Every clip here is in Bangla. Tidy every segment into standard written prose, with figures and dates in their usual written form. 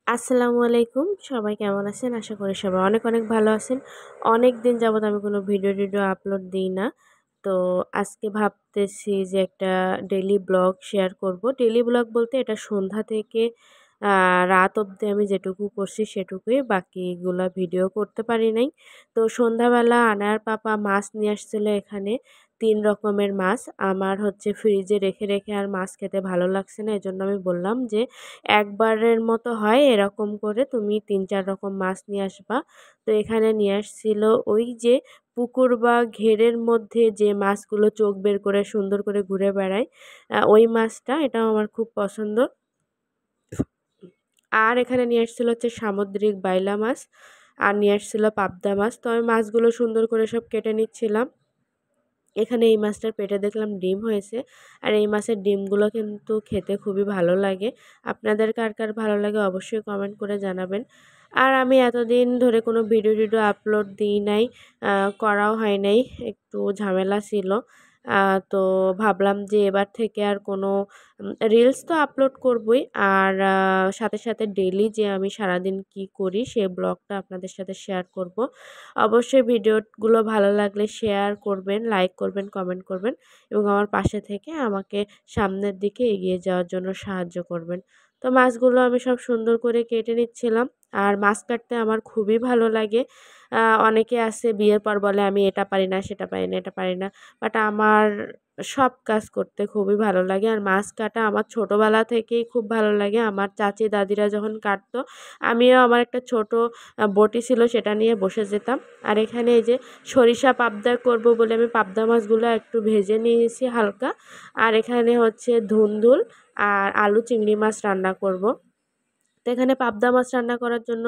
আসসালামু আলাইকুম। সবাই কেমন আছেন? আশা করি সবাই অনেক অনেক ভালো আছেন। অনেক দিন যাবত আমি কোনো ভিডিও আপলোড দিই না। তো আজকে ভাবতেছি যে একটা ডেইলি ব্লগ শেয়ার করব। ডেইলি ব্লগ বলতে এটা সন্ধ্যা থেকে রাত অবধি আমি যেটুকু করছি সেটুকুই। বাকিগুলা ভিডিও করতে পারি নাই। তো সন্ধ্যাবেলা আনার পাপা মাছ নিয়ে আসছিল এখানে। ৩ রকমের মাছ। আমার হচ্ছে ফ্রিজে রেখে আর মাছ খেতে ভালো লাগছে না। এজন্য আমি বললাম যে, "একবারের মতো হয় এরকম করে তুমি ৩-৪ রকম মাছ নিয়ে আসবা।" তো এখানে নিয়ে আসছিল ওই যে পুকুর বা ঘেরের মধ্যে যে মাছগুলো চোখ বের করে সুন্দর করে ঘুরে বেড়ায়, ওই মাছটা এটাও আমার খুব পছন্দ। আর এখানে নিয়ে আসছিল হচ্ছে সামুদ্রিক বাইলা মাছ আর নিয়ে আসছিল পাবদা মাছ। তো আমি মাছগুলো সুন্দর করে সব কেটে নিচ্ছিলাম। এখানে এই মাছটার পেটে দেখলাম ডিম হয়েছে। আর এই মাছের ডিমগুলো কিন্তু খেতে খুবই ভালো লাগে। আপনাদের কার কার ভালো লাগে অবশ্যই কমেন্ট করে জানাবেন। আর আমি এতদিন ধরে কোনো ভিডিও আপলোড দিই নাই, করাও হয় নাই, একটু ঝামেলা ছিল। তো ভাবলাম যে এবার থেকে আর কোনো রিলস তো আপলোড করবই। আর সাথে ডেইলি যে আমি সারাদিন কি করি সেই ব্লগটা আপনাদের সাথে শেয়ার করব। অবশ্যই ভিডিওগুলো ভালো লাগলে শেয়ার করবেন, লাইক করবেন, কমেন্ট করবেন এবং আমার পাশে থেকে আমাকে সামনের দিকে এগিয়ে যাওয়ার জন্য সাহায্য করবেন। তো মাছগুলো আমি সব সুন্দর করে কেটে নিচ্ছিলাম। আর মাছ কাটতে আমার খুবই ভালো লাগে। অনেকে আছে বিয়ের পর বলে আমি এটা পারি না, সেটা পারি না, এটা পারি না। বাট আমার সব কাজ করতে খুবই ভালো লাগে। আর মাছ কাটা আমার ছোটোবেলা থেকেই খুব ভালো লাগে। আমার চাচি দাদিরা যখন কাটতো, আমিও আমার একটা ছোট বঁটি ছিল সেটা নিয়ে বসে যেতাম। আর এখানে এই যে সরিষা পাবদা করব বলে আমি পাবদা মাছগুলো একটু ভেজে নিয়েছি হালকা। আর এখানে হচ্ছে ধুন্দুল আর আলু চিংড়ি মাছ রান্না করব। তো এখানে পাবদা মাছ রান্না করার জন্য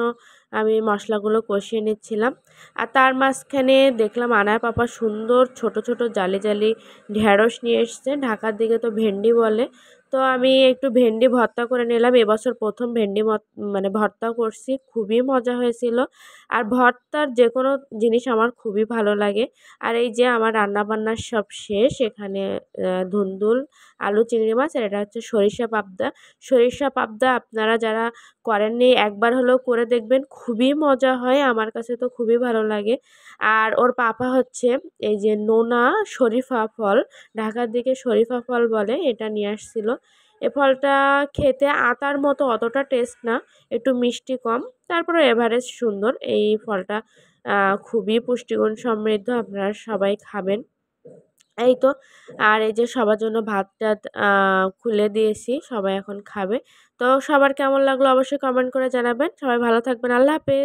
আমি মশলাগুলো কষিয়ে নিচ্ছিলাম। আর তার মাঝখানে দেখলাম আনার পাপা সুন্দর ছোট জালি ঢেঁড়স নিয়ে এসছে। ঢাকার দিকে তো ভেন্ডি বলে। তো আমি একটু ভেন্ডি ভর্তা করে নিলাম। এবছর ১ম ভেন্ডি মানে ভর্তা করছি। খুবই মজা হয়েছিল। আর ভর্তার যেকোনো জিনিস আমার খুবই ভালো লাগে। আর এই যে আমার রান্নাবান্না সব শেষ। এখানে ধুন্দুল, আলু চিংড়ি মাছ আর এটা হচ্ছে সরিষা পাবদা। সরিষা পাবদা আপনারা যারা করেননি একবার হলেও করে দেখবেন, খুবই মজা হয়। আমার কাছে তো খুবই ভালো লাগে। আর ওর পাপা হচ্ছে এই যে নোনা শরীফা ফল, ঢাকার দিকে শরীফা ফল বলে, এটা নিয়ে আসছিল। এ ফলটা খেতে আতার মতো অতটা টেস্ট না, একটু মিষ্টি কম, তারপরে এভারেজ সুন্দর। এই ফলটা খুবই পুষ্টিগুণ সমৃদ্ধ, আপনারা সবাই খাবেন। এই তো। আর এই যে সবার জন্য ভাত-টাত খুলে দিয়েছি। সবাই এখন খাবে। তো সবার কেমন লাগলো অবশ্যই কমেন্ট করে জানাবেন। সবাই ভালো থাকবেন। আল্লাহ হাফেজ।